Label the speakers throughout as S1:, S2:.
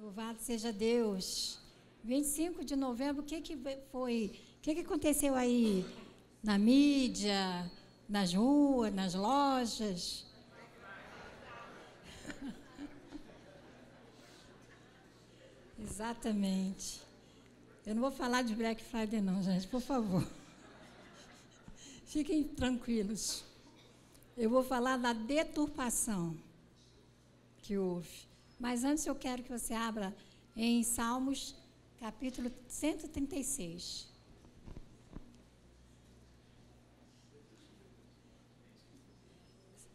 S1: Louvado seja Deus. 25 de novembro, o que foi? O que aconteceu aí? Na mídia, nas ruas, nas lojas? Exatamente. Eu não vou falar de Black Friday não, gente, por favor. Fiquem tranquilos. Eu vou falar da deturpação que houve. Mas antes eu quero que você abra em Salmos, capítulo 136.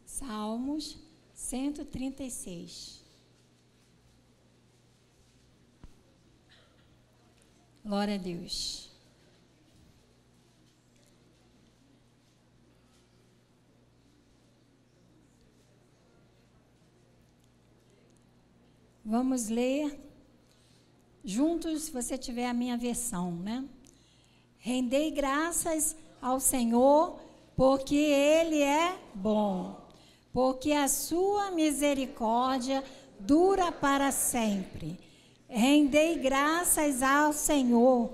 S1: Salmos 136. Glória a Deus. Vamos ler juntos, se você tiver a minha versão, né? Rendei graças ao Senhor, porque Ele é bom, porque a sua misericórdia dura para sempre. Rendei graças ao Senhor,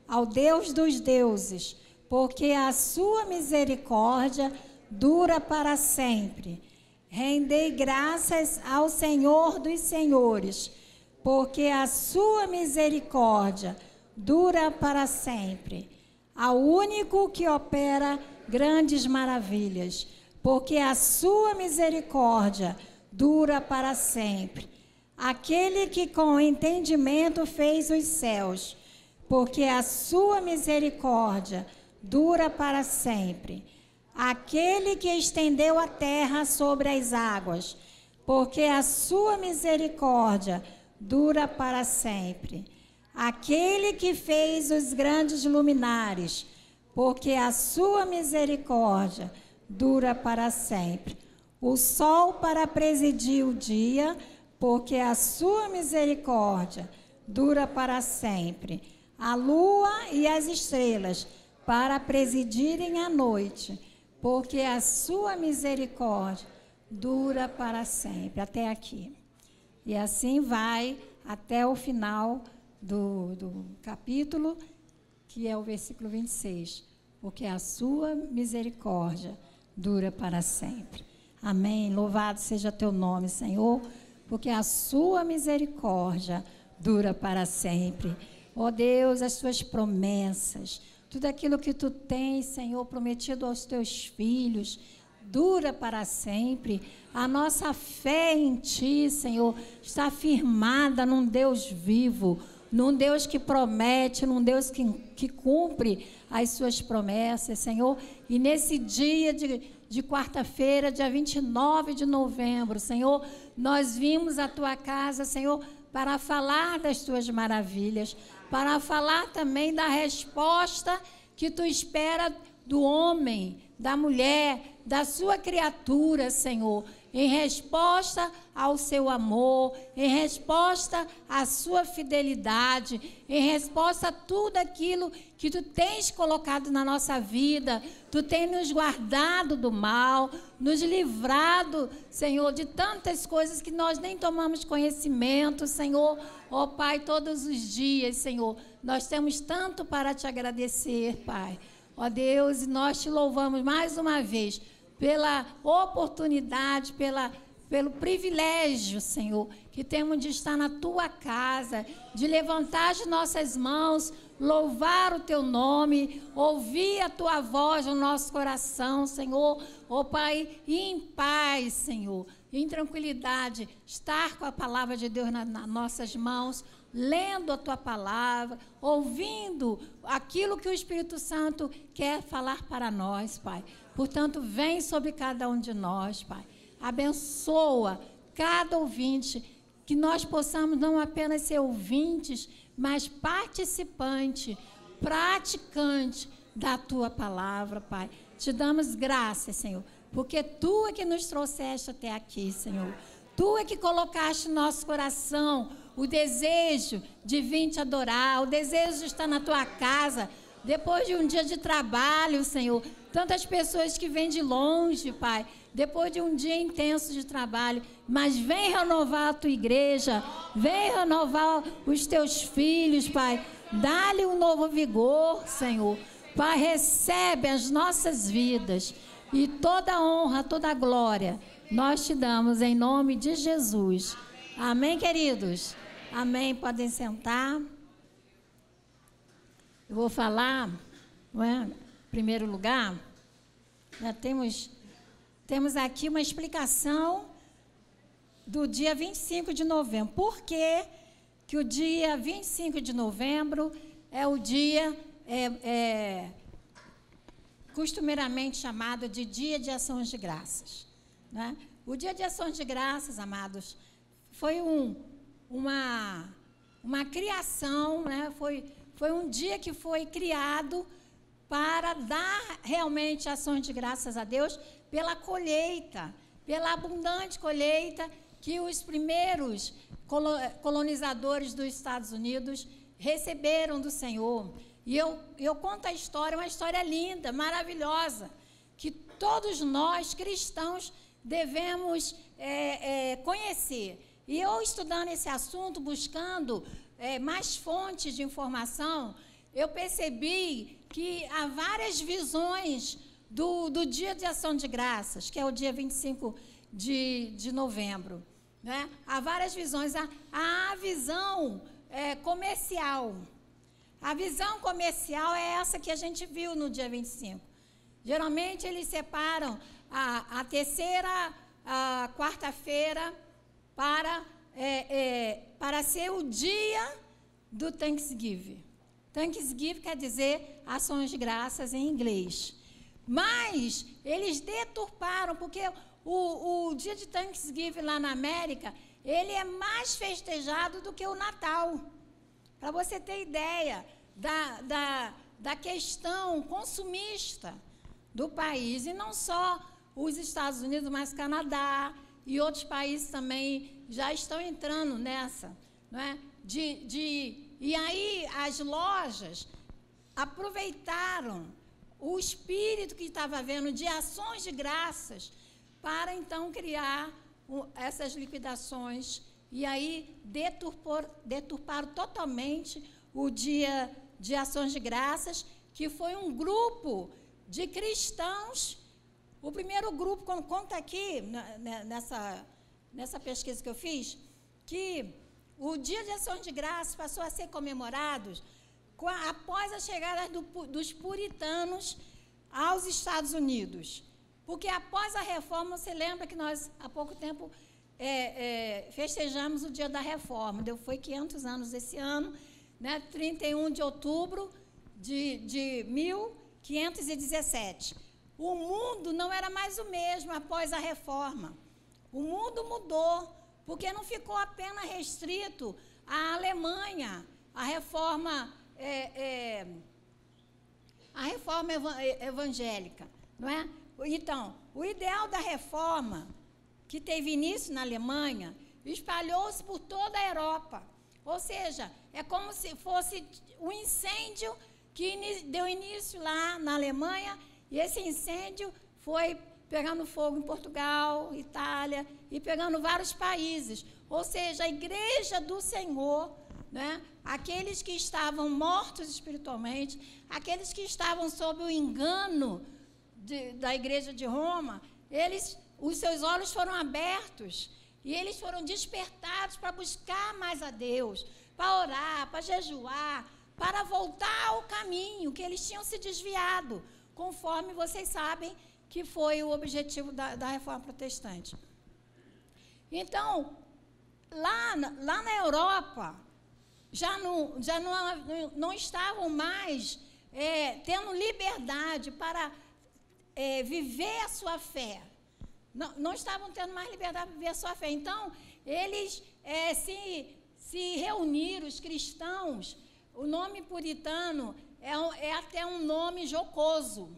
S1: ao Deus dos deuses, porque a sua misericórdia dura para sempre. Rendei graças ao Senhor dos senhores, porque a sua misericórdia dura para sempre. Ao único que opera grandes maravilhas, porque a sua misericórdia dura para sempre. Aquele que com entendimento fez os céus, porque a sua misericórdia dura para sempre. Aquele que estendeu a terra sobre as águas, porque a sua misericórdia dura para sempre. Aquele que fez os grandes luminares, porque a sua misericórdia dura para sempre. O sol para presidir o dia, porque a sua misericórdia dura para sempre. A lua e as estrelas para presidirem a noite, porque a sua misericórdia dura para sempre. Até aqui. E assim vai até o final do capítulo, que é o versículo 26. Porque a sua misericórdia dura para sempre. Amém. Louvado seja teu nome, Senhor, porque a sua misericórdia dura para sempre. Ó Deus, as suas promessas, tudo aquilo que tu tens, Senhor, prometido aos teus filhos, dura para sempre. A nossa fé em ti, Senhor, está firmada num Deus vivo, num Deus que promete, num Deus que cumpre as suas promessas, Senhor. E nesse dia de quarta-feira, dia 29 de novembro, Senhor, nós vimos a tua casa, Senhor, para falar das tuas maravilhas, para falar também da resposta que tu espera do homem, da mulher, da sua criatura, Senhor, em resposta ao seu amor, em resposta à sua fidelidade, em resposta a tudo aquilo que tu tens colocado na nossa vida. Tu tens nos guardado do mal, nos livrado, Senhor, de tantas coisas que nós nem tomamos conhecimento, Senhor. Ó Pai, todos os dias, Senhor, nós temos tanto para te agradecer, Pai. Ó Deus, e nós te louvamos mais uma vez pela oportunidade, pelo privilégio, Senhor, que temos de estar na tua casa, de levantar as nossas mãos, louvar o teu nome, ouvir a tua voz no nosso coração, Senhor. Ó Pai, e em paz, Senhor, em tranquilidade, estar com a palavra de Deus nas nossas mãos, lendo a tua palavra, ouvindo aquilo que o Espírito Santo quer falar para nós, Pai. Portanto, vem sobre cada um de nós, Pai. Abençoa cada ouvinte, que nós possamos não apenas ser ouvintes, mas participante, praticante da tua palavra, Pai. Te damos graças, Senhor, porque tu é que nos trouxeste até aqui, Senhor. Tu é que colocaste no nosso coração o desejo de vir te adorar, o desejo de estar na tua casa, depois de um dia de trabalho, Senhor. Tantas pessoas que vêm de longe, Pai, depois de um dia intenso de trabalho, mas vem renovar a tua igreja, vem renovar os teus filhos, Pai. Dá-lhe um novo vigor, Senhor. Pai, recebe as nossas vidas e toda a honra, toda a glória, nós te damos em nome de Jesus. Amém, queridos? Amém, podem sentar. Eu vou falar, não é? Em primeiro lugar, já temos aqui uma explicação do dia 25 de novembro. Por que que o dia 25 de novembro é o dia costumeiramente chamado de Dia de Ações de Graças, né? O Dia de Ações de Graças, amados, foi uma criação, né? Foi um dia que foi criado para dar realmente ações de graças a Deus pela colheita, pela abundante colheita que os primeiros colonizadores dos Estados Unidos receberam do Senhor. E eu conto a história, uma história linda, maravilhosa, que todos nós, cristãos, devemos conhecer. E eu, estudando esse assunto, buscando mais fontes de informação, eu percebi que há várias visões do Dia de Ação de Graças, que é o dia 25 de novembro, né? Há várias visões. Há a visão comercial. A visão comercial é essa que a gente viu no dia 25. Geralmente, eles separam a terceira, a quarta-feira para ser o dia do Thanksgiving. Thanksgiving quer dizer ações de graças em inglês. Mas eles deturparam, porque o dia de Thanksgiving lá na América, ele é mais festejado do que o Natal. Para você ter ideia da questão consumista do país. E não só os Estados Unidos, mas Canadá e outros países também já estão entrando nessa, não é? E aí as lojas aproveitaram o espírito que estava havendo de ações de graças para então criar essas liquidações e aí deturparam totalmente o dia de ações de graças, que foi um grupo de cristãos. O primeiro grupo, conta aqui nessa pesquisa que eu fiz, que o dia de ações de graças passou a ser comemorado após a chegada dos puritanos aos Estados Unidos. Porque após a reforma, você lembra que nós, há pouco tempo, festejamos o dia da reforma. Foi 500 anos esse ano, né? 31 de outubro de 1517. O mundo não era mais o mesmo após a reforma. O mundo mudou, porque não ficou apenas restrito à Alemanha, a reforma evangélica, não é? Então, o ideal da reforma, que teve início na Alemanha, espalhou-se por toda a Europa. Ou seja, é como se fosse um incêndio que deu início lá na Alemanha, e esse incêndio foi pegando fogo em Portugal, Itália, e pegando vários países. Ou seja, a igreja do Senhor, né? Aqueles que estavam mortos espiritualmente, aqueles que estavam sob o engano da igreja de Roma, os seus olhos foram abertos e eles foram despertados para buscar mais a Deus, para orar, para jejuar, para voltar ao caminho que eles tinham se desviado, conforme vocês sabem que foi o objetivo da reforma protestante. Então, lá na Europa, já não estavam mais tendo liberdade para viver a sua fé. Não estavam tendo mais liberdade para viver a sua fé. Então, eles se reuniram, os cristãos. O nome puritano é até um nome jocoso.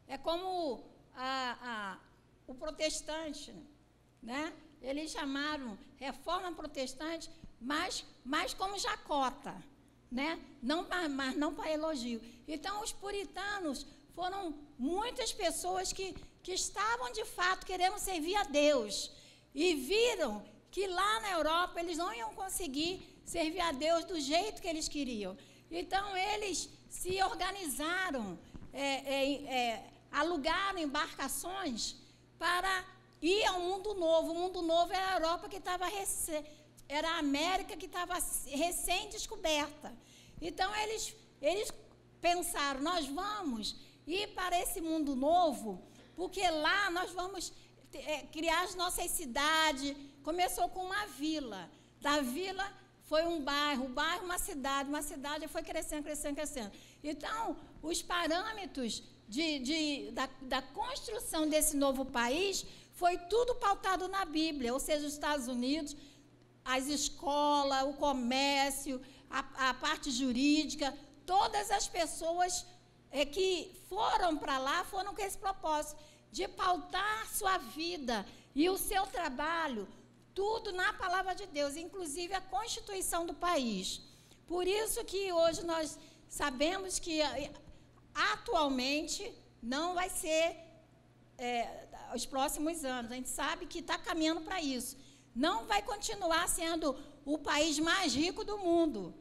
S1: É como o protestante, né? Eles chamaram reforma protestante, mas como chacota, né? Mas não para elogio. Então, os puritanos foram muitas pessoas que que estavam de fato querendo servir a Deus e viram que lá na Europa eles não iam conseguir servir a Deus do jeito que eles queriam. Então, eles se organizaram, alugaram embarcações para ir ao mundo novo. O mundo novo era a Europa que estava era a América que estava recém-descoberta. Então, eles pensaram, nós vamos ir para esse mundo novo, porque lá nós vamos criar as nossas cidades. Começou com uma vila. Da vila foi um bairro, uma cidade foi crescendo, crescendo, crescendo. Então, os parâmetros da construção desse novo país foi tudo pautado na Bíblia, ou seja, os Estados Unidos, as escolas, o comércio, a parte jurídica, todas as pessoas que foram para lá foram com esse propósito de pautar sua vida e o seu trabalho, tudo na palavra de Deus, inclusive a Constituição do país. Por isso que hoje nós sabemos que atualmente não vai ser os próximos anos. A gente sabe que está caminhando para isso. Não vai continuar sendo o país mais rico do mundo,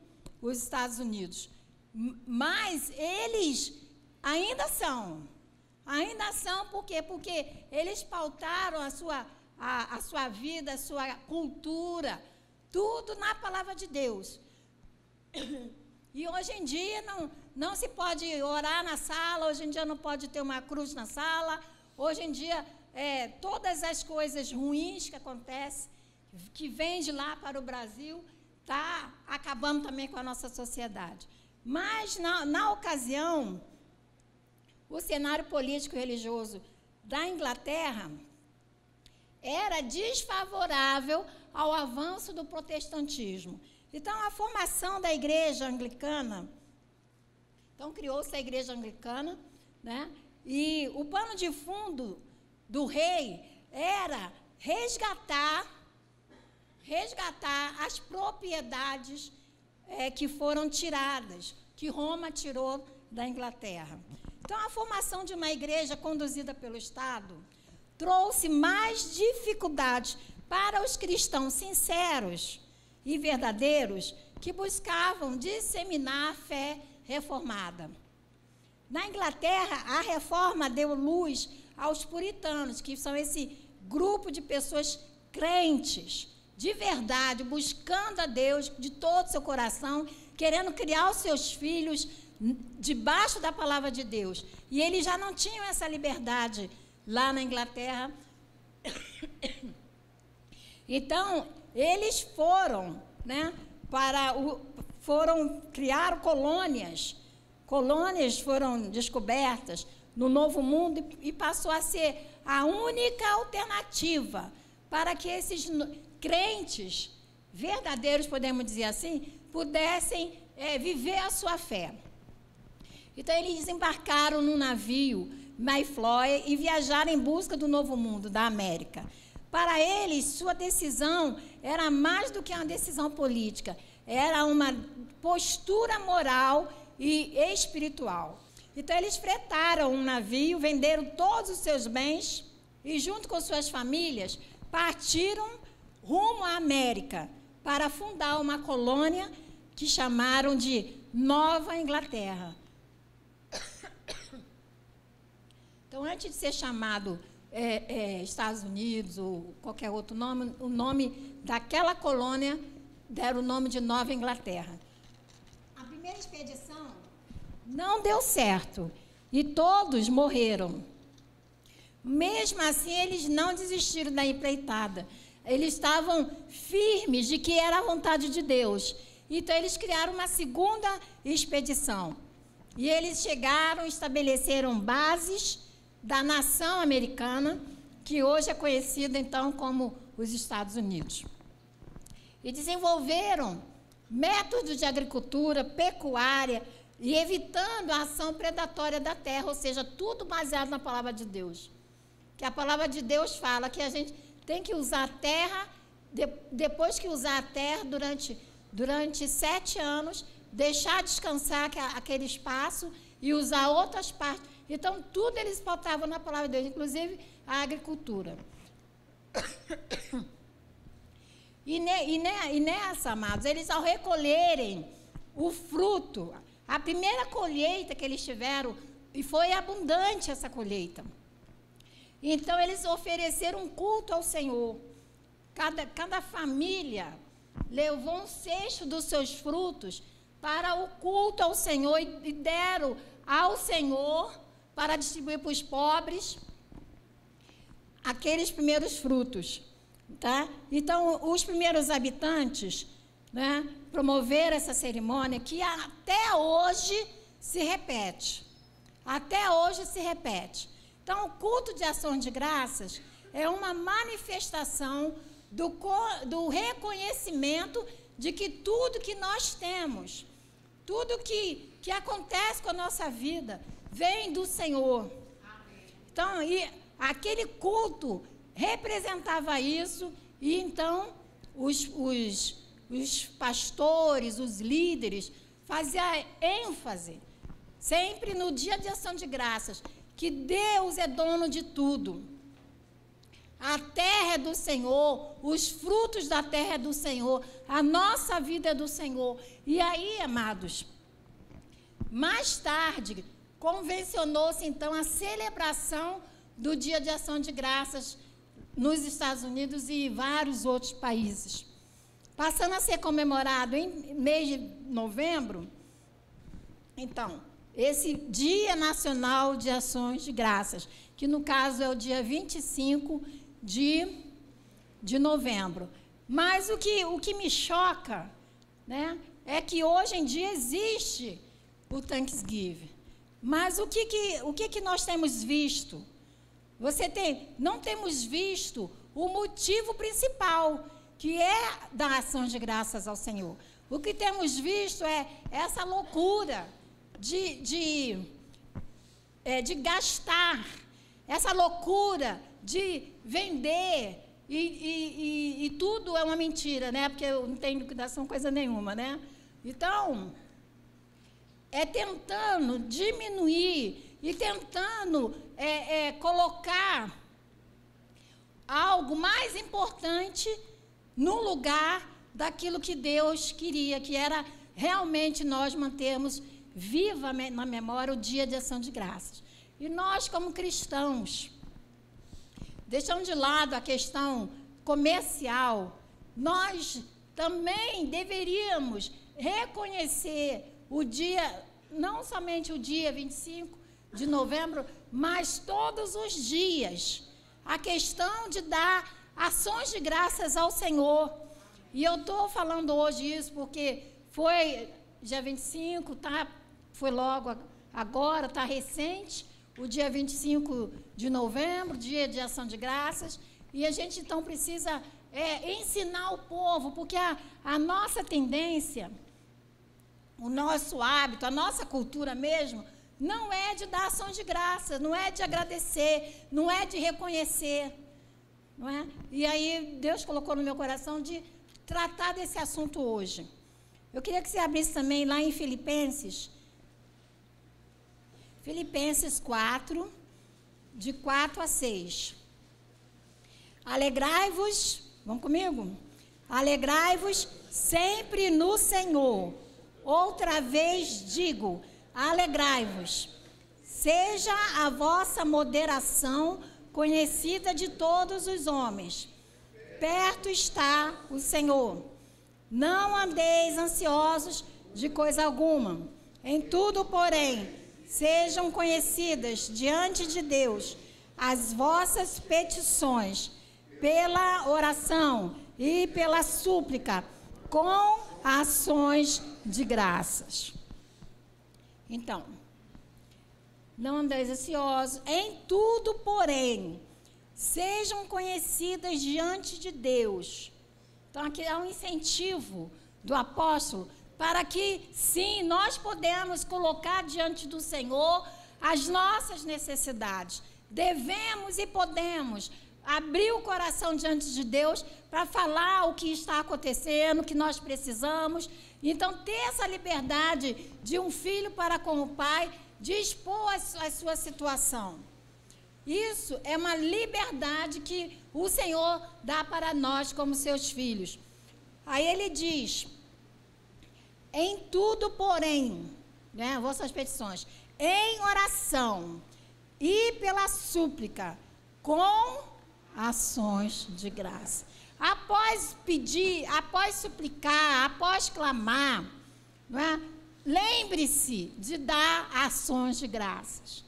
S1: os Estados Unidos. Mas eles ainda são. Ainda são, por quê? Porque eles pautaram a sua vida, a sua cultura, tudo na palavra de Deus. E hoje em dia não se pode orar na sala, hoje em dia não pode ter uma cruz na sala, hoje em dia todas as coisas ruins que acontecem, que vêm de lá para o Brasil, está acabando também com a nossa sociedade. Mas, na ocasião, o cenário político e religioso da Inglaterra era desfavorável ao avanço do protestantismo. Então, a formação da igreja anglicana, então criou-se a igreja anglicana, né? E o pano de fundo do rei era resgatar as propriedades que foram tiradas, que Roma tirou da Inglaterra. Então, a formação de uma igreja conduzida pelo Estado trouxe mais dificuldades para os cristãos sinceros e verdadeiros que buscavam disseminar a fé reformada. Na Inglaterra, a reforma deu luz aos puritanos, que são esse grupo de pessoas crentes, de verdade, buscando a Deus de todo o seu coração, querendo criar os seus filhos debaixo da palavra de Deus. E eles já não tinham essa liberdade lá na Inglaterra. Então, eles foram, né, criar colônias. Colônias foram descobertas no Novo Mundo e passou a ser a única alternativa para que esses crentes verdadeiros, podemos dizer assim, pudessem viver a sua fé. Então, eles desembarcaram num navio Mayflower e viajaram em busca do Novo Mundo, da América. Para eles, sua decisão era mais do que uma decisão política, era uma postura moral e espiritual. Então, eles fretaram um navio, venderam todos os seus bens e, junto com suas famílias, partiram rumo à América para fundar uma colônia que chamaram de Nova Inglaterra. Então, antes de ser chamado Estados Unidos ou qualquer outro nome, o nome daquela colônia deram o nome de Nova Inglaterra. A primeira expedição não deu certo e todos morreram. Mesmo assim, eles não desistiram da empreitada. Eles estavam firmes de que era a vontade de Deus. Então, eles criaram uma segunda expedição. E eles chegaram, estabeleceram bases da nação americana, que hoje é conhecida, então, como os Estados Unidos. E desenvolveram métodos de agricultura, pecuária, e evitando a ação predatória da terra, ou seja, tudo baseado na palavra de Deus. Que a palavra de Deus fala que a gente tem que usar a terra, depois que usar a terra durante 7 anos, deixar descansar aquele espaço e usar outras partes. Então, tudo eles pautavam na palavra de Deus, inclusive a agricultura. E nessa, amados, eles ao recolherem o fruto, a primeira colheita que eles tiveram, e foi abundante essa colheita. Então, eles ofereceram um culto ao Senhor. Cada família levou um cesto dos seus frutos para o culto ao Senhor e deram ao Senhor para distribuir para os pobres aqueles primeiros frutos. Tá? Então, os primeiros habitantes, né, promoveram essa cerimônia que até hoje se repete. Até hoje se repete. Então, o culto de ação de graças é uma manifestação do reconhecimento de que tudo que nós temos, tudo que acontece com a nossa vida, vem do Senhor. Então, aquele culto representava isso, e então os pastores, os líderes, faziam ênfase, sempre no dia de ação de graças, que Deus é dono de tudo. A terra é do Senhor, os frutos da terra é do Senhor, a nossa vida é do Senhor. E aí, amados, mais tarde, convencionou-se então a celebração do Dia de Ação de Graças nos Estados Unidos e vários outros países. Passando a ser comemorado em mês de novembro, então, esse Dia Nacional de Ações de Graças, que no caso é o dia 25 de novembro. Mas o que me choca, né, é que hoje em dia existe o Thanksgiving. Mas o que nós temos visto? Não temos visto o motivo principal, que é da ação de graças ao Senhor. O que temos visto é essa loucura de gastar, essa loucura de vender, e tudo é uma mentira, né? Porque eu não tenho liquidação coisa nenhuma, né? Então, é tentando diminuir e tentando colocar algo mais importante no lugar daquilo que Deus queria, que era realmente nós mantermos viva na memória o Dia de Ação de Graças. E nós, como cristãos, deixando de lado a questão comercial, nós também deveríamos reconhecer o dia, não somente o dia 25 de novembro, mas todos os dias, a questão de dar ações de graças ao Senhor. E eu estou falando hoje isso porque foi dia 25, foi logo agora, está recente, o dia 25 de novembro, dia de ação de graças, e a gente então precisa ensinar o povo, porque a nossa tendência, o nosso hábito, a nossa cultura mesmo, não é de dar ação de graças, não é de agradecer, não é de reconhecer, não é? E aí Deus colocou no meu coração de tratar desse assunto hoje. Eu queria que você abrisse também lá em Filipenses 4, de 4 a 6. Alegrai-vos, vamos comigo? Alegrai-vos sempre no Senhor. Outra vez digo, alegrai-vos. Seja a vossa moderação conhecida de todos os homens. Perto está o Senhor. Não andeis ansiosos de coisa alguma. Em tudo, porém, sejam conhecidas diante de Deus as vossas petições, pela oração e pela súplica, com ações de graças. Então, não andeis ansiosos, em tudo, porém, sejam conhecidas diante de Deus. Então, aqui é um incentivo do apóstolo para que, sim, nós podemos colocar diante do Senhor as nossas necessidades. Devemos e podemos abrir o coração diante de Deus para falar o que está acontecendo, o que nós precisamos. Então, ter essa liberdade de um filho para com o pai de expor a sua situação. Isso é uma liberdade que o Senhor dá para nós como seus filhos. Aí ele diz, em tudo, porém, né, vossas petições, em oração e pela súplica, com ações de graça. Após pedir, após suplicar, após clamar, né, lembre-se de dar ações de graças.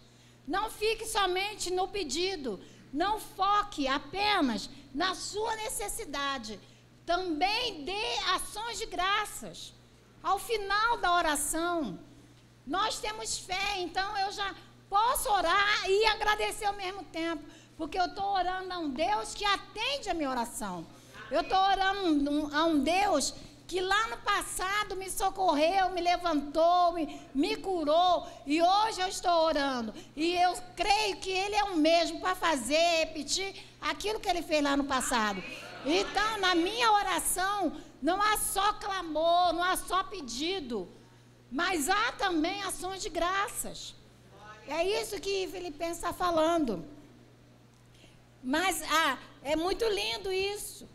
S1: Não fique somente no pedido, não foque apenas na sua necessidade. Também dê ações de graças. Ao final da oração, nós temos fé, então eu já posso orar e agradecer ao mesmo tempo, porque eu estou orando a um Deus que atende a minha oração. Eu estou orando a um Deus que lá no passado me socorreu, me levantou, me curou, e hoje eu estou orando. E eu creio que Ele é o mesmo para fazer, repetir aquilo que Ele fez lá no passado. Então, na minha oração, não há só clamor, não há só pedido, mas há também ações de graças. É isso que Filipenses está falando. Mas é muito lindo isso.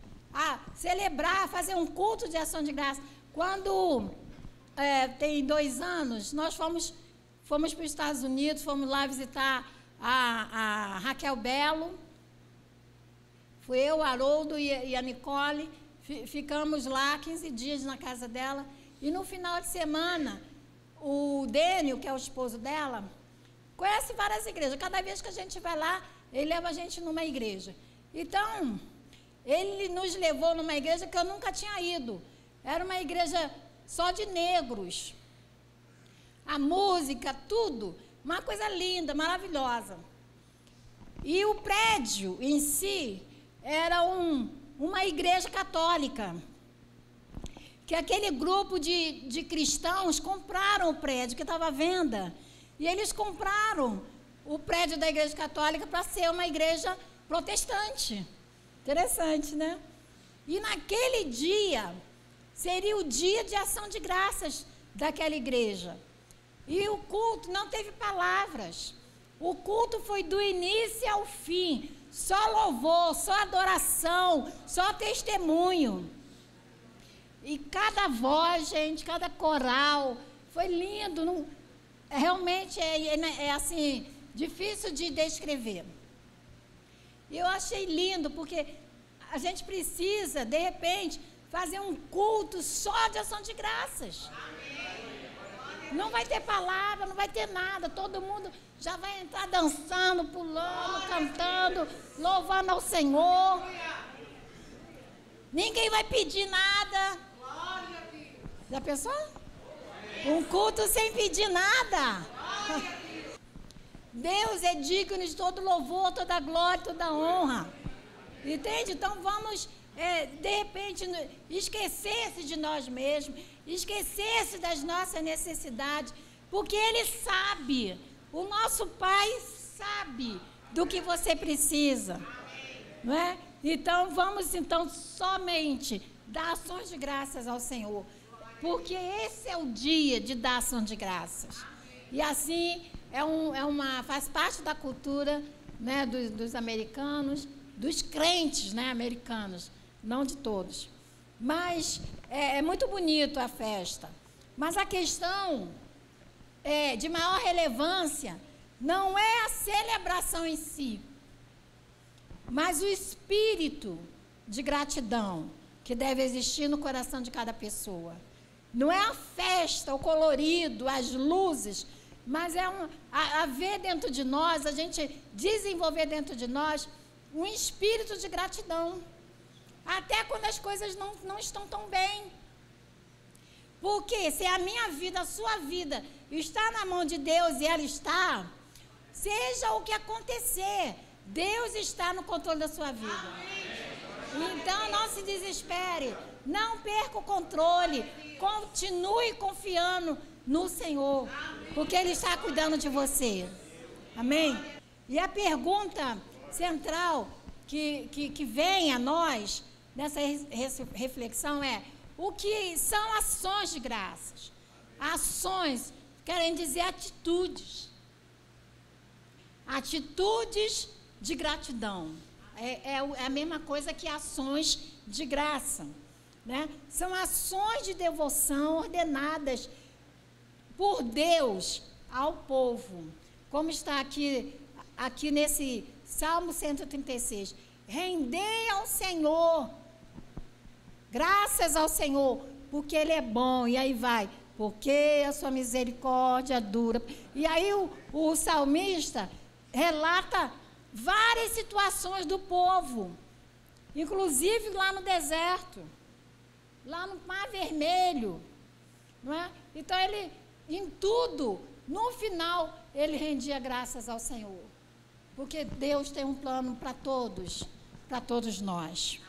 S1: Celebrar, fazer um culto de ação de graça. Quando tem 2 anos, nós fomos para os Estados Unidos, fomos lá visitar a Raquel Belo. Fui eu, o Haroldo e a Nicole. Ficamos lá 15 dias na casa dela. E no final de semana, o Dênio, que é o esposo dela, conhece várias igrejas. Cada vez que a gente vai lá, ele leva a gente numa igreja. Então, ele nos levou numa igreja que eu nunca tinha ido. Era uma igreja só de negros. A música, tudo. Uma coisa linda, maravilhosa. E o prédio em si era uma igreja católica. Que aquele grupo de cristãos compraram o prédio que estava à venda. E eles compraram o prédio da igreja católica para ser uma igreja protestante. Interessante, né? E naquele dia, seria o dia de ação de graças daquela igreja. E o culto não teve palavras. O culto foi do início ao fim. Só louvor, só adoração, só testemunho. E cada voz, gente, cada coral, foi lindo. Realmente é assim, difícil de descrever. E eu achei lindo, porque a gente precisa, de repente, fazer um culto só de ação de graças. Não vai ter palavra, não vai ter nada. Todo mundo já vai entrar dançando, pulando, cantando, louvando ao Senhor. Ninguém vai pedir nada. Já pensou? Um culto sem pedir nada. Deus é digno de todo louvor, toda glória, toda honra. Entende? Então vamos, de repente, esquecer-se de nós mesmos, esquecer-se das nossas necessidades, porque Ele sabe, o nosso Pai sabe do que você precisa. Não é? Então vamos somente dar ações de graças ao Senhor, porque esse é o dia de dar ação de graças. E assim faz parte da cultura, né, dos americanos, dos crentes, né, americanos, não de todos. Mas é muito bonito a festa. Mas a questão de maior relevância não é a celebração em si, mas o espírito de gratidão que deve existir no coração de cada pessoa. Não é a festa, o colorido, as luzes, mas é haver dentro de nós, a gente desenvolver dentro de nós um espírito de gratidão. Até quando as coisas não estão tão bem. Porque se a minha vida, a sua vida, está na mão de Deus e ela está, seja o que acontecer, Deus está no controle da sua vida. Então não se desespere, não perca o controle, continue confiando no Senhor, porque Ele está cuidando de você. Amém? E a pergunta central que vem a nós nessa reflexão é: o que são ações de graças? Ações querem dizer atitudes. Atitudes de gratidão. É a mesma coisa que ações de graça, né? São ações de devoção ordenadas por Deus ao povo. Como está aqui nesse Salmo 136. Rendei ao Senhor, graças ao Senhor, porque Ele é bom. E aí vai, porque a sua misericórdia dura. E aí o salmista relata várias situações do povo, inclusive lá no deserto, lá no Mar Vermelho, não é? Então ele, em tudo, no final, ele rendia graças ao Senhor, porque Deus tem um plano para todos nós.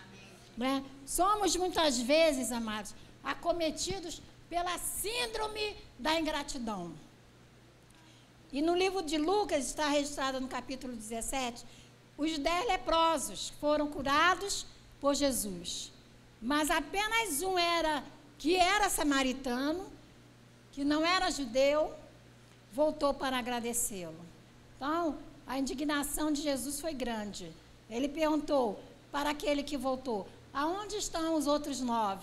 S1: Não é? Somos muitas vezes, amados, acometidos pela síndrome da ingratidão. E no livro de Lucas, está registrado no capítulo 17, os 10 leprosos foram curados por Jesus. Mas apenas um que era samaritano, que não era judeu, voltou para agradecê-lo. Então, a indignação de Jesus foi grande. Ele perguntou para aquele que voltou, aonde estão os outros 9?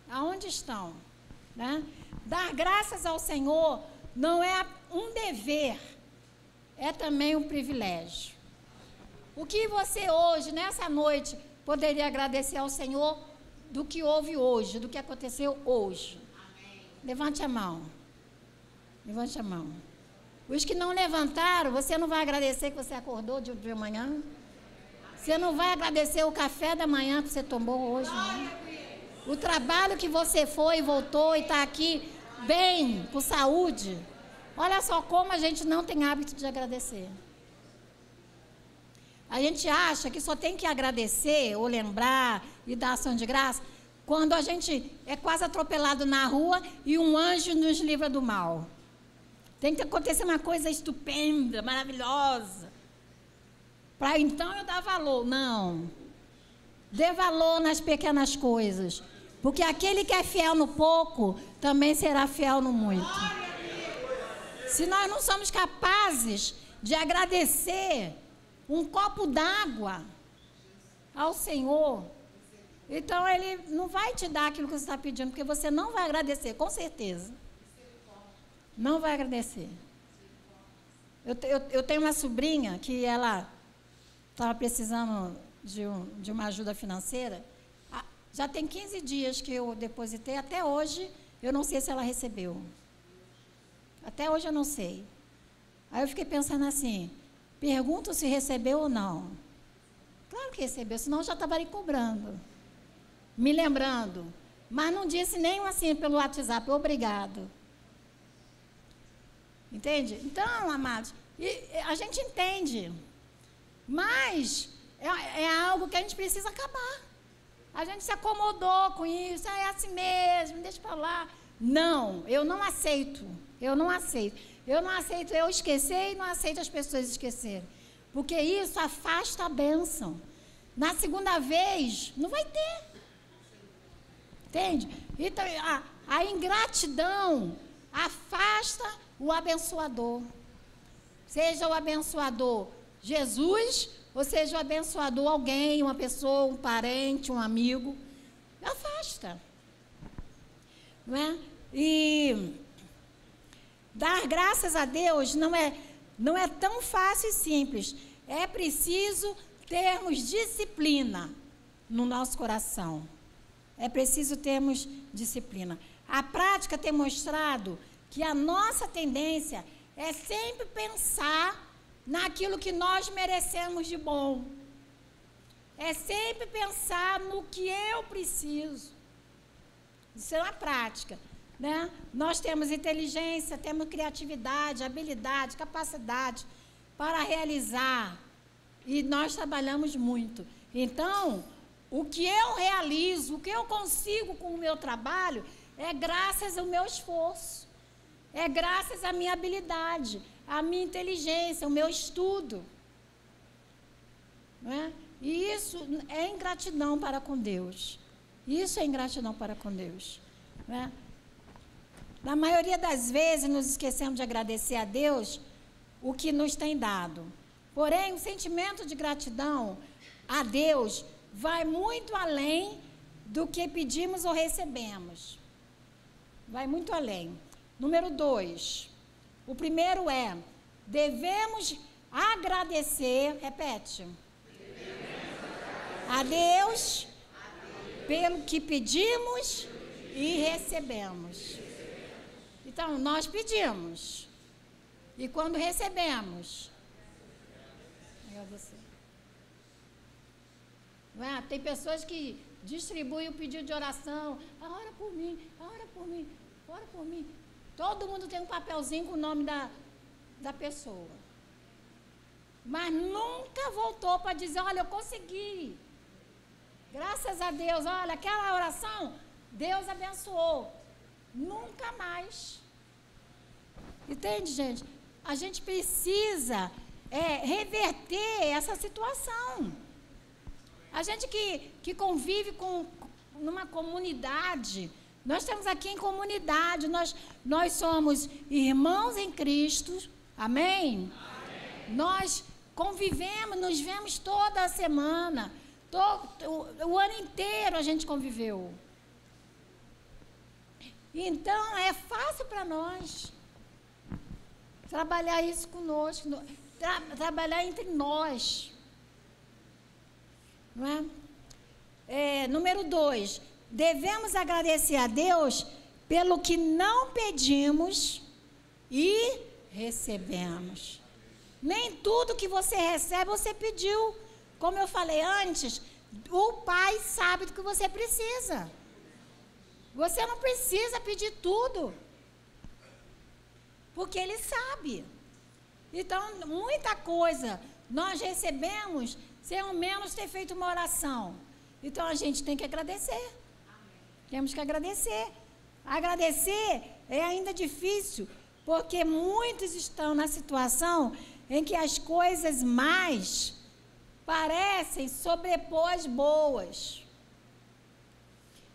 S1: Aonde estão? Né? Dar graças ao Senhor não é um dever, é também um privilégio. O que você hoje, nessa noite, poderia agradecer ao Senhor do que houve hoje, do que aconteceu hoje? Amém. Levante a mão. Levante a mão. Os que não levantaram, você não vai agradecer que você acordou de manhã? Você não vai agradecer o café da manhã que você tomou hoje? Não? O trabalho que você foi e voltou e está aqui bem, com saúde. Olha só como a gente não tem hábito de agradecer. A gente acha que só tem que agradecer ou lembrar e dar ação de graça quando a gente é quase atropelado na rua e um anjo nos livra do mal. Tem que acontecer uma coisa estupenda, maravilhosa, para então eu dar valor. Não. Dê valor nas pequenas coisas, porque aquele que é fiel no pouco também será fiel no muito. Se nós não somos capazes de agradecer um copo d'água ao Senhor, então Ele não vai te dar aquilo que você está pedindo, porque você não vai agradecer, com certeza. Não vai agradecer. Eu tenho uma sobrinha que ela estava precisando de uma ajuda financeira. Já tem 15 dias que eu depositei, até hoje eu não sei se ela recebeu. Até hoje eu não sei. Aí eu fiquei pensando assim, pergunto se recebeu ou não. Claro que recebeu, senão eu já estava ali cobrando, me lembrando. Mas não disse nem assim pelo WhatsApp, obrigado. Entende? Então, amados, a gente entende. Mas é algo que a gente precisa acabar. A gente se acomodou com isso, é assim mesmo, deixa para lá. Não, eu não aceito. Eu não aceito. Eu não aceito eu esquecer e não aceito as pessoas esquecerem. Porque isso afasta a bênção. Na segunda vez, não vai ter. Entende? Então, a ingratidão afasta o abençoador. Seja o abençoador Jesus, ou seja o abençoador alguém, uma pessoa, um parente, um amigo. Afasta. Não é? E dar graças a Deus não é tão fácil e simples. É preciso termos disciplina no nosso coração. É preciso termos disciplina. A prática tem mostrado que a nossa tendência é sempre pensar naquilo que nós merecemos de bom. É sempre pensar no que eu preciso. Isso é uma prática. Né? Nós temos inteligência, temos criatividade, habilidade, capacidade para realizar. E nós trabalhamos muito. Então, o que eu realizo, o que eu consigo com o meu trabalho, é graças ao meu esforço. É graças à minha habilidade, à minha inteligência, ao meu estudo. Não é? E isso é ingratidão para com Deus. Isso é ingratidão para com Deus. Não é? Na maioria das vezes, nos esquecemos de agradecer a Deus o que nos tem dado. Porém, o sentimento de gratidão a Deus vai muito além do que pedimos ou recebemos. Vai muito além. Número 2. O primeiro é, devemos agradecer, repete. A Deus pelo que pedimos e recebemos. Então, nós pedimos. E quando recebemos, agradecer. Tem pessoas que distribuem o pedido de oração. Ora por mim, ora por mim, ora por mim. Todo mundo tem um papelzinho com o nome da pessoa. Mas nunca voltou para dizer, olha, eu consegui. Graças a Deus, olha, aquela oração, Deus abençoou. Nunca mais. Entende, gente? A gente precisa reverter essa situação. A gente que convive numa comunidade, nós estamos aqui em comunidade, nós somos irmãos em Cristo, amém? Nós convivemos, nos vemos toda a semana, o ano inteiro a gente conviveu. Então, é fácil para nós trabalhar isso conosco, trabalhar entre nós. Não é? Número 2, devemos agradecer a Deus pelo que não pedimos e recebemos. Nem tudo que você recebe, você pediu. Como eu falei antes, o Pai sabe do que você precisa. Você não precisa pedir tudo, porque Ele sabe. Então, muita coisa nós recebemos sem ao menos ter feito uma oração. Então, a gente tem que agradecer. Temos que agradecer. Agradecer é ainda difícil, porque muitos estão na situação em que as coisas mais parecem sobrepor as boas.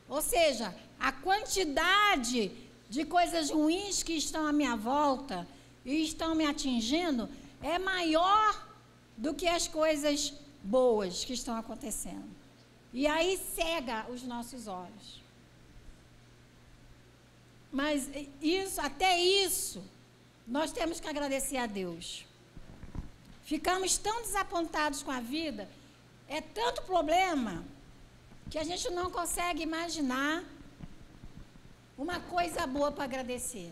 S1: Ou seja, a quantidade de coisas ruins que estão à minha volta e estão me atingindo é maior do que as coisas boas que estão acontecendo. E aí cega os nossos olhos. Mas até isso, nós temos que agradecer a Deus. Ficamos tão desapontados com a vida, é tanto problema, que a gente não consegue imaginar uma coisa boa para agradecer.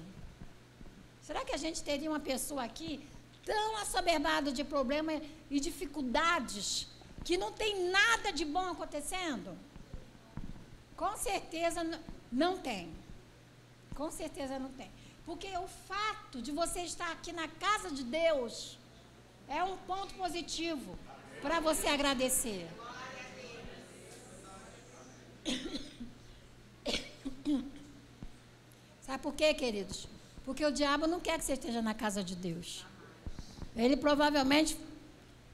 S1: Será que a gente teria uma pessoa aqui tão assoberbada de problemas e dificuldades que não tem nada de bom acontecendo? Com certeza não tem. Com certeza não tem. Porque o fato de você estar aqui na casa de Deus é um ponto positivo para você agradecer. Sabe por quê, queridos? Porque o diabo não quer que você esteja na casa de Deus. Ele provavelmente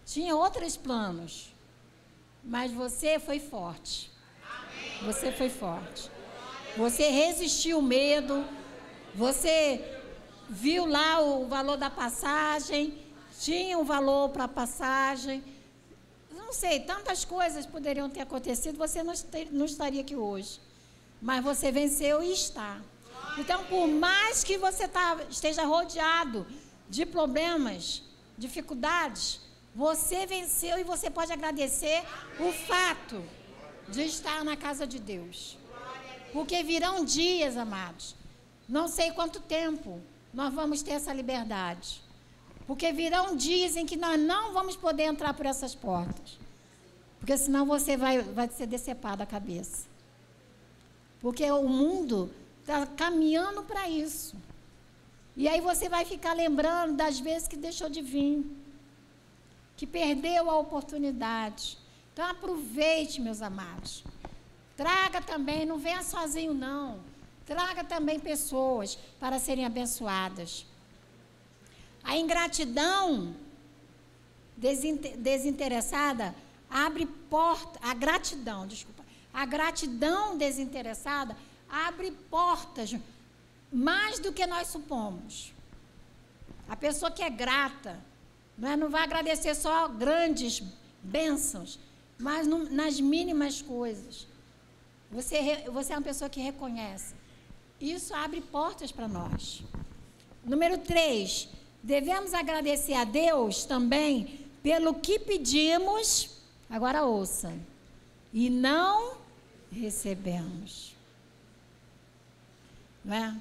S1: tinha outros planos, mas você foi forte. Você foi forte. Você resistiu o medo, você viu lá o valor da passagem, tinha um valor para a passagem. Não sei, tantas coisas poderiam ter acontecido, você não estaria aqui hoje. Mas você venceu e está. Então, por mais que você esteja rodeado de problemas, dificuldades, você venceu e você pode agradecer o fato de estar na casa de Deus. Porque virão dias, amados, não sei quanto tempo nós vamos ter essa liberdade. Porque virão dias em que nós não vamos poder entrar por essas portas. Porque senão você vai ser decepado a cabeça. Porque o mundo está caminhando para isso. E aí você vai ficar lembrando das vezes que deixou de vir. Que perdeu a oportunidade. Então aproveite, meus amados. Traga também, não venha sozinho não. Traga também pessoas para serem abençoadas. A ingratidão desinteressada abre porta, a gratidão desinteressada abre portas mais do que nós supomos. A pessoa que é grata, não vai agradecer só grandes bênçãos, mas nas mínimas coisas. Você é uma pessoa que reconhece. Isso abre portas para nós. Número 3, devemos agradecer a Deus também pelo que pedimos, agora ouça, e não recebemos. Não é?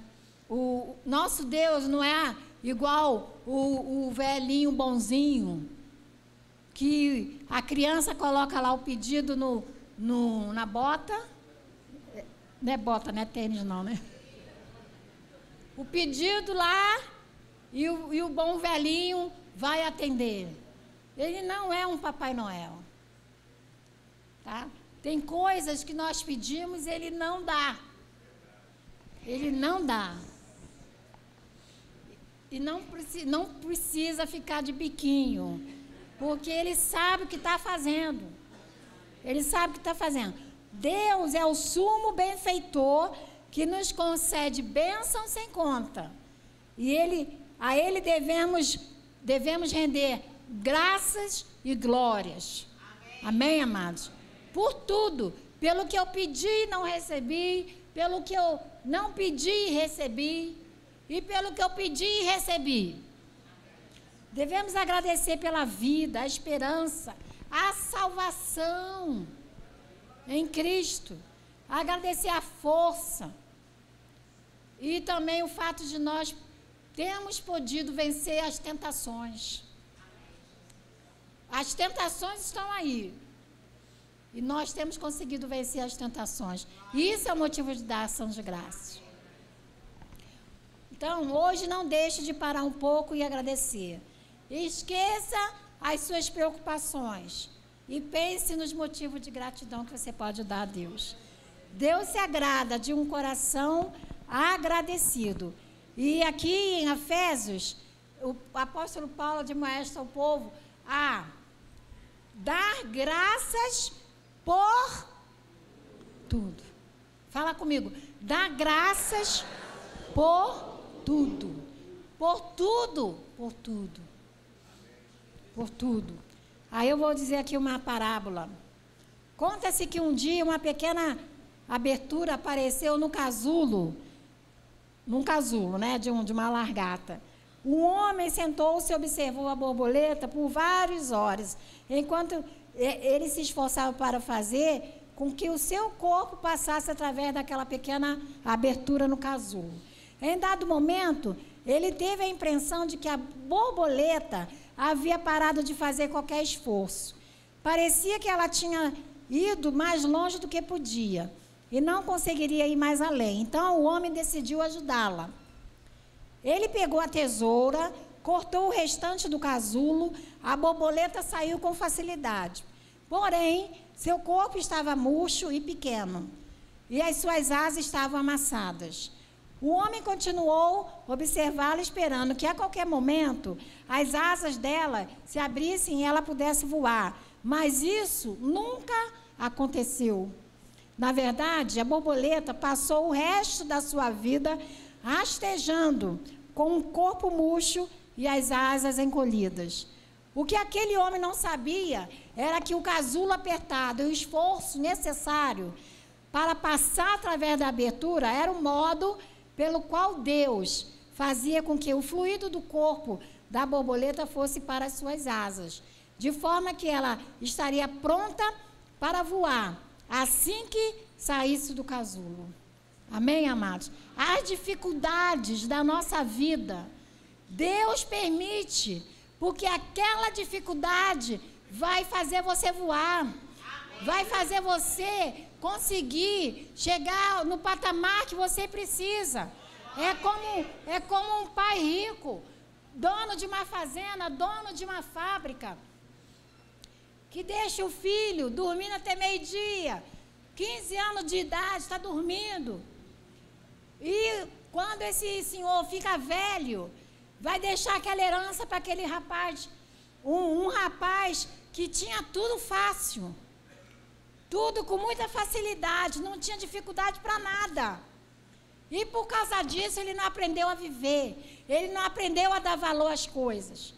S1: O nosso Deus não é igual o velhinho bonzinho, que a criança coloca lá o pedido na bota. Não é bota, não é tênis não, né? O pedido lá e o bom velhinho vai atender. Ele não é um Papai Noel. Tá? Tem coisas que nós pedimos e ele não dá. Ele não dá. E não precisa ficar de biquinho, porque ele sabe o que está fazendo. Ele sabe o que está fazendo. Deus é o sumo benfeitor que nos concede bênção sem conta. E a ele devemos render graças e glórias. Amém, amados? Por tudo, pelo que eu pedi e não recebi, pelo que eu não pedi e recebi, e pelo que eu pedi e recebi. Devemos agradecer pela vida, a esperança, a salvação em Cristo. Agradecer a força. E também o fato de nós termos podido vencer as tentações. As tentações estão aí. E nós temos conseguido vencer as tentações. E isso é o motivo de dar ação de graças. Então, hoje não deixe de parar um pouco e agradecer. Esqueça as suas preocupações e pense nos motivos de gratidão que você pode dar a Deus. Deus se agrada de um coração agradecido. E aqui em Efésios, o apóstolo Paulo admoesta ao povo a dar graças por tudo. Fala comigo. Dar graças por tudo. Por tudo. Por tudo. Por tudo. Aí eu vou dizer aqui uma parábola. Conta-se que um dia uma pequena abertura apareceu num casulo, né, de uma largata. Um homem sentou-se e observou a borboleta por várias horas, enquanto ele se esforçava para fazer com que o seu corpo passasse através daquela pequena abertura no casulo. Em dado momento, ele teve a impressão de que a borboleta havia parado de fazer qualquer esforço. Parecia que ela tinha ido mais longe do que podia e não conseguiria ir mais além. Então, o homem decidiu ajudá-la. Ele pegou a tesoura, cortou o restante do casulo, a borboleta saiu com facilidade. Porém, seu corpo estava murcho e pequeno, e as suas asas estavam amassadas. O homem continuou a observá-la, esperando que a qualquer momento as asas dela se abrissem e ela pudesse voar. Mas isso nunca aconteceu. Na verdade, a borboleta passou o resto da sua vida rastejando, com o corpo murcho e as asas encolhidas. O que aquele homem não sabia era que o casulo apertado e o esforço necessário para passar através da abertura era o modo pelo qual Deus fazia com que o fluido do corpo da borboleta fosse para as suas asas, de forma que ela estaria pronta para voar assim que saísse do casulo. Amém, amados? As dificuldades da nossa vida, Deus permite, porque aquela dificuldade vai fazer você voar, vai fazer você conseguir chegar no patamar que você precisa. É como um pai rico, dono de uma fazenda, dono de uma fábrica, que deixa o filho dormindo até meio-dia, 15 anos de idade, está dormindo. E quando esse senhor fica velho, vai deixar aquela herança para aquele rapaz, um rapaz que tinha tudo fácil, tudo com muita facilidade, não tinha dificuldade para nada. E por causa disso ele não aprendeu a viver, ele não aprendeu a dar valor às coisas.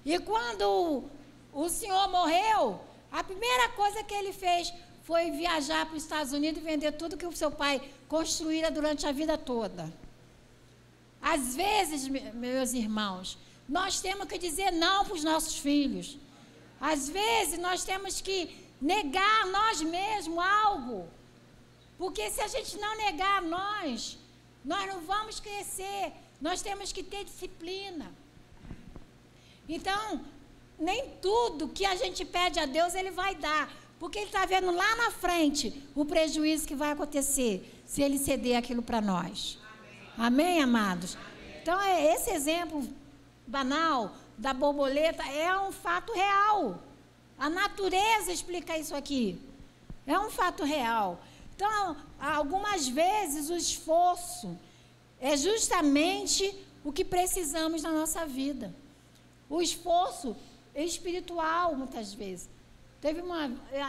S1: E quando o senhor morreu, a primeira coisa que ele fez foi viajar para os Estados Unidos e vender tudo que o seu pai construíra durante a vida toda. Às vezes, meus irmãos, nós temos que dizer não para os nossos filhos. Às vezes, nós temos que negar a nós mesmos algo. Porque se a gente não negar a nós não vamos crescer. Nós temos que ter disciplina. Então, nem tudo que a gente pede a Deus, Ele vai dar. Porque Ele está vendo lá na frente o prejuízo que vai acontecer se Ele ceder aquilo para nós. Amém, amados? Amém. Então, esse exemplo banal da borboleta é um fato real. A natureza explica isso aqui. É um fato real. Então, algumas vezes o esforço é justamente o que precisamos na nossa vida. O esforço espiritual, muitas vezes.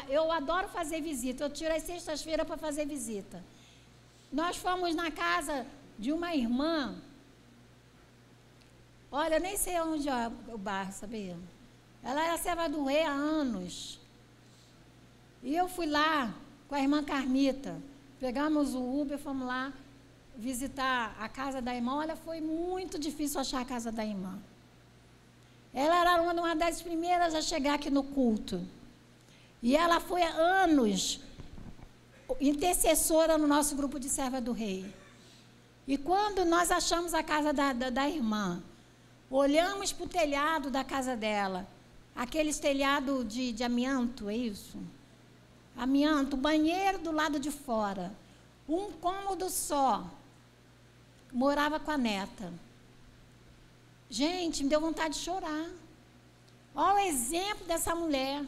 S1: Eu adoro fazer visita. Eu tiro as sextas-feiras para fazer visita. Nós fomos na casa de uma irmã. Olha, eu nem sei onde é o bairro, sabia? Ela era serva do rei há anos. E eu fui lá com a irmã Carmita. Pegamos o Uber, fomos lá visitar a casa da irmã. Olha, foi muito difícil achar a casa da irmã. Ela era uma das primeiras a chegar aqui no culto. E ela foi há anos intercessora no nosso grupo de serva do rei. E quando nós achamos a casa da irmã, olhamos para o telhado da casa dela, aqueles telhado de amianto, é isso? Amianto, banheiro do lado de fora, um cômodo só, morava com a neta. Gente, me deu vontade de chorar. Olha o exemplo dessa mulher.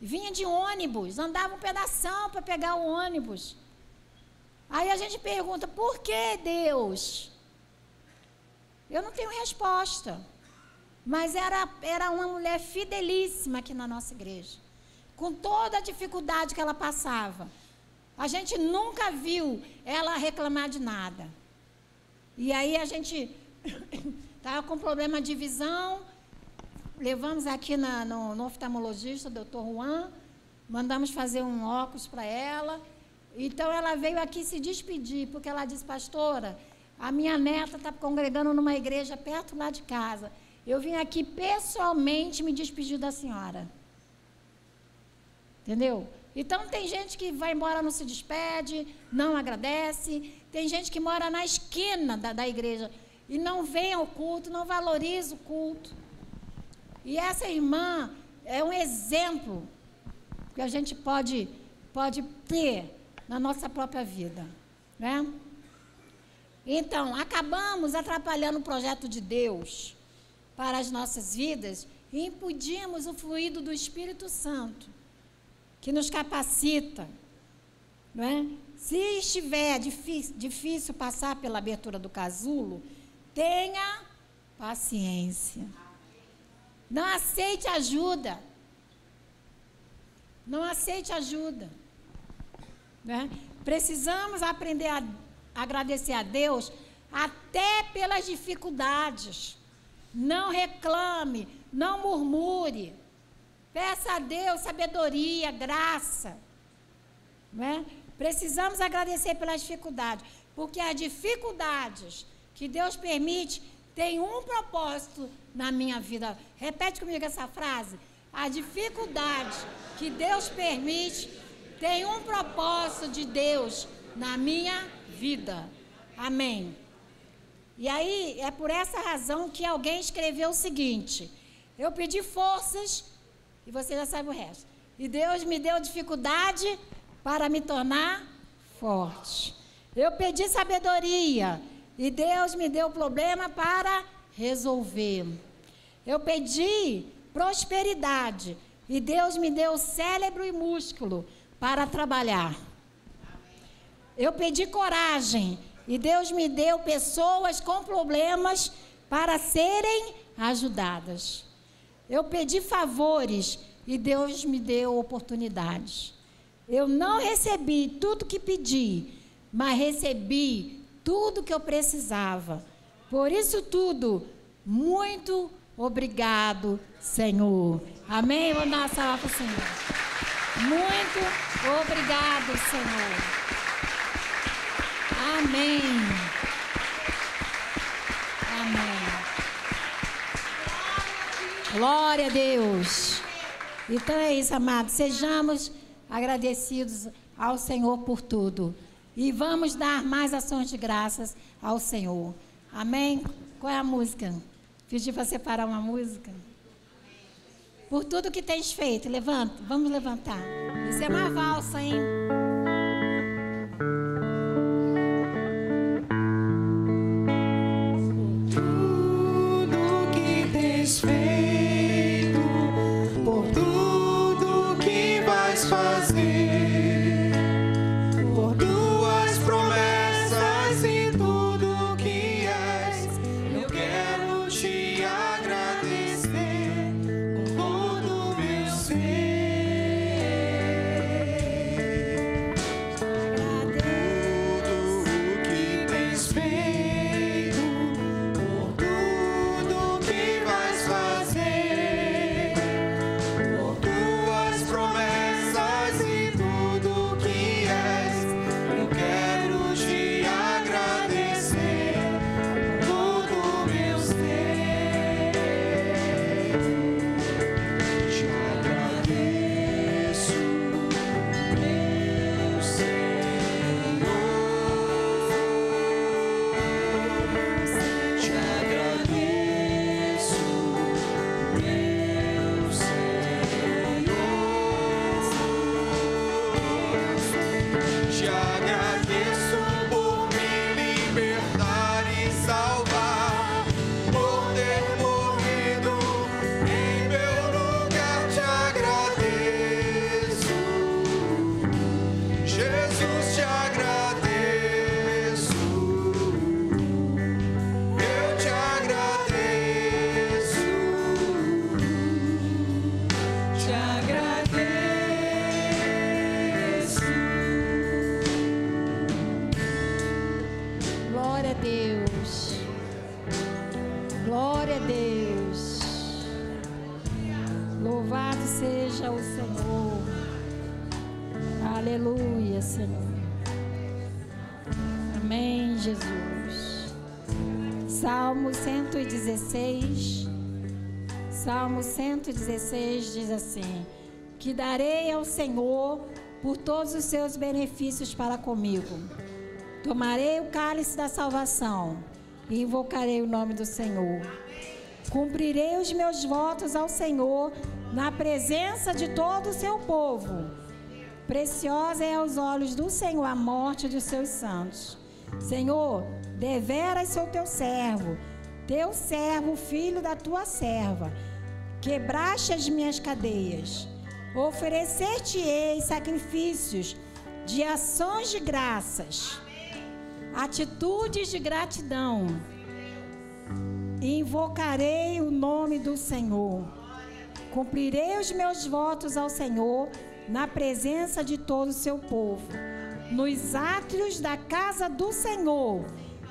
S1: Vinha de ônibus, andava um pedação para pegar o ônibus. Aí a gente pergunta, por que Deus? Eu não tenho resposta. Mas era uma mulher fidelíssima aqui na nossa igreja. Com toda a dificuldade que ela passava. A gente nunca viu ela reclamar de nada. E aí a gente estava com problema de visão. Levamos aqui no oftalmologista, doutor Juan. Mandamos fazer um óculos para ela. Então ela veio aqui se despedir, porque ela disse, pastora, a minha neta está congregando numa igreja perto lá de casa. Eu vim aqui pessoalmente me despedir da senhora. Entendeu? Então tem gente que vai embora, não se despede, não agradece. Tem gente que mora na esquina da igreja e não vem ao culto, não valoriza o culto. E essa irmã é um exemplo que a gente pode ter na nossa própria vida, né? Então, acabamos atrapalhando o projeto de Deus para as nossas vidas e impedimos o fluido do Espírito Santo, que nos capacita, não é? Se estiver difícil passar pela abertura do casulo, tenha paciência. Não aceite ajuda. Não aceite ajuda. Né? Precisamos aprender a agradecer a Deus até pelas dificuldades. Não reclame, não murmure. Peça a Deus sabedoria, graça. Né? Precisamos agradecer pelas dificuldades, porque as dificuldades que Deus permite têm um propósito na minha vida. Repete comigo essa frase. A dificuldade que Deus permite tem um propósito de Deus na minha vida. Amém. E aí, é por essa razão que alguém escreveu o seguinte: eu pedi forças, e você já sabe o resto. E Deus me deu dificuldade para me tornar forte. Eu pedi sabedoria, e Deus me deu problema para resolvê-lo. Eu pedi prosperidade, e Deus me deu cérebro e músculo para trabalhar. Eu pedi coragem, e Deus me deu pessoas com problemas para serem ajudadas. Eu pedi favores, e Deus me deu oportunidades. Eu não recebi tudo que pedi, mas recebi tudo que eu precisava. Por isso tudo, muito obrigado, Senhor. Amém? Vou dar uma salva para o Senhor. Muito obrigado, Senhor. Amém. Amém. Glória a Deus. Então é isso, amados. Sejamos agradecidos ao Senhor por tudo. E vamos dar mais ações de graças ao Senhor. Amém? Qual é a música? Pedi para separar uma música. Por tudo que tens feito. Levanta, vamos levantar. Isso é uma valsa, hein?
S2: Tudo que tens feito, por tudo que vais fazer, por tuas promessas e tudo que és, eu quero te agradecer com todo o meu ser. Tudo que tens feito, por tudo que vais fazer, por tuas promessas e tudo que és, eu quero te agradecer com todo o meu ser. Te agradeço, meu Senhor. Te agradeço, meu Senhor. Te agradeço por me libertar e salvar, por ter morrido em meu lugar. Te agradeço, Jesus, te agradeço. Eu te agradeço, te agradeço.
S1: Glória a Deus. Glória a Deus. Louvado seja o Senhor. Aleluia, Senhor. Amém, Jesus. Salmo 116. Salmo 116 diz assim: que darei ao Senhor por todos os seus benefícios para comigo. Tomarei o cálice da salvação e invocarei o nome do Senhor. Cumprirei os meus votos ao Senhor na presença de todo o seu povo. Preciosa é aos olhos do Senhor a morte dos seus santos. Senhor, deveras sou teu servo, filho da tua serva. Quebraste as minhas cadeias. Oferecer-te-ei sacrifícios de ações de graças, atitudes de gratidão. E invocarei o nome do Senhor. Cumprirei os meus votos ao Senhor na presença de todo o seu povo. Nos átrios da casa do Senhor,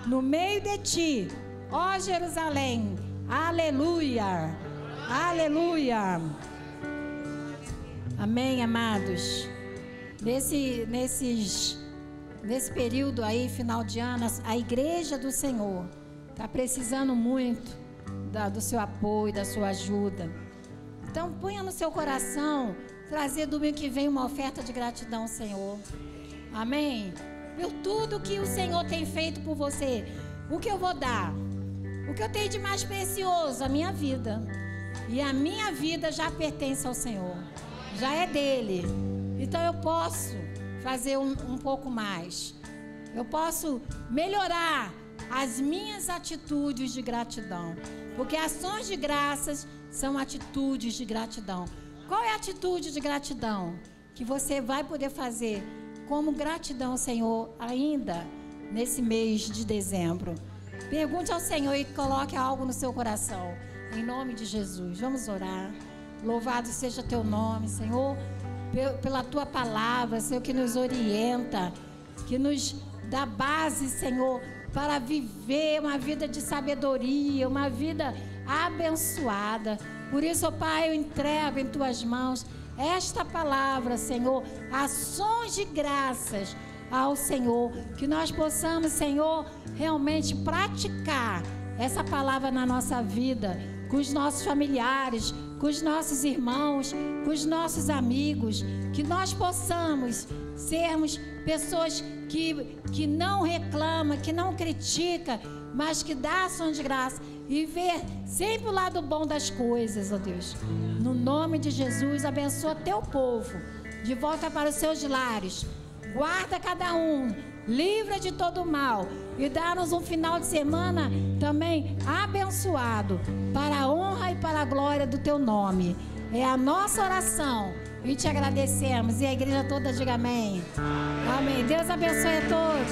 S1: no meio de ti, ó Jerusalém. Aleluia. Aleluia. Amém, amados. Nesse período aí, final de ano, a igreja do Senhor está precisando muito do seu apoio, da sua ajuda. Então, ponha no seu coração trazer domingo que vem uma oferta de gratidão ao Senhor. Amém? Por tudo que o Senhor tem feito por você, o que eu vou dar? O que eu tenho de mais precioso? A minha vida. E a minha vida já pertence ao Senhor. Já é dele. Então eu posso fazer um pouco mais. Eu posso melhorar as minhas atitudes de gratidão. Porque ações de graças são atitudes de gratidão. Qual é a atitude de gratidão que você vai poder fazer como gratidão ao Senhor ainda nesse mês de dezembro? Pergunte ao Senhor e coloque algo no seu coração. Em nome de Jesus, vamos orar. Louvado seja teu nome, Senhor, pela tua palavra, Senhor, que nos orienta, que nos dá base, Senhor, para viver uma vida de sabedoria, uma vida abençoada. Por isso, ó Pai, eu entrego em Tuas mãos esta palavra, Senhor, ações de graças ao Senhor, que nós possamos, Senhor, realmente praticar essa palavra na nossa vida, com os nossos familiares, com os nossos irmãos, com os nossos amigos, que nós possamos sermos pessoas que não reclamam, que não criticam, mas que dá ação de graça e ver sempre o lado bom das coisas, ó Deus. No nome de Jesus, abençoa teu povo, de volta para os seus lares, guarda cada um, livra de todo mal e dá-nos um final de semana também abençoado, para a honra e para a glória do teu nome. É a nossa oração e te agradecemos. E a igreja toda diga amém. Amém. Deus abençoe a todos.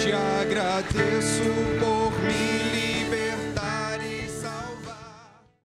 S2: Te agradeço por